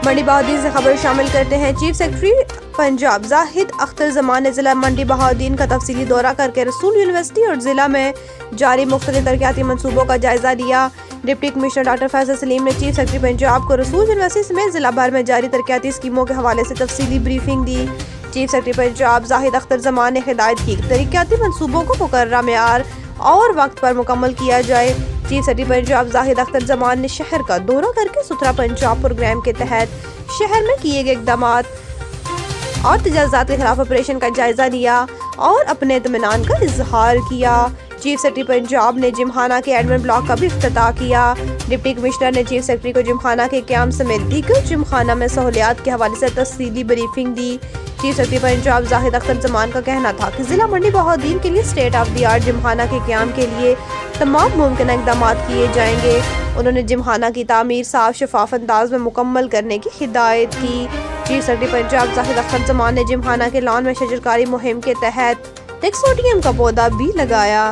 मंडी बहाउद्दीन से खबर शामिल करते हैं। चीफ सेक्रेटरी पंजाब जाहिद अख्तर जमान ने जिला मंडी बहाउद्दीन का तफसीली दौरा करके रसूल यूनिवर्सिटी और जिला में जारी मुख्तलिफ तरक्याती मनसूबों का जायजा लिया। Deputy commissioner doctor Faisal Salim ने चीफ सेक्रेटरी पंजाब को रसूल यूनिवर्सिटी समेत जिला भर में जारी तरक्याती स्कीमों के हवाले से तफसीली ब्रीफिंग दी। चीफ सेक्रेटरी पंजाब जाहिद अख्तर जमान ने हिदायत की तरक्याती मनसूबों को मुकर्ररा मेयार और वक्त पर मुकम्मल किया जाए। चीफ सेक्रेटरी पंजाब जाहिद अख्तर जमान ने शहर का दौरा करके सुथरा पंजाब प्रोग्राम के तहत शहर में किए गए इक़दाम और तजावुज़ात के खिलाफ ऑपरेशन का जायजा लिया और अपने इत्मीनान का इजहार किया। चीफ सेक्रेटरी पंजाब ने जिमखाना के एडमिन ब्लॉक का भी इफ्तिताह किया। डिप्टी कमिश्नर ने चीफ सेक्रेटरी को जिमखाना के क़याम समेत दीगर जिमखाना में सहूलियात के हवाले से तफसीली ब्रीफिंग दी। चीफ सेक्रेटरी पंजाब जाहिद अख्तर जमान का कहना था कि जिला मंडी बहाउद्दीन के लिए state of the art Gymkhana के क़याम के लिए तमाम मुमकिन इक़दाम किए जाएंगे। उन्होंने जिमखाना की तामीर साफ शफाफ अंदाज में मुकम्मल करने की हिदायत की। चीफ सेक्रेटरी पंजाब जाहिद अख्तर जमान ने जिमखाना के लॉन में शजरकारी मुहिम के तहत टेक्सोडियम का पौधा भी लगाया।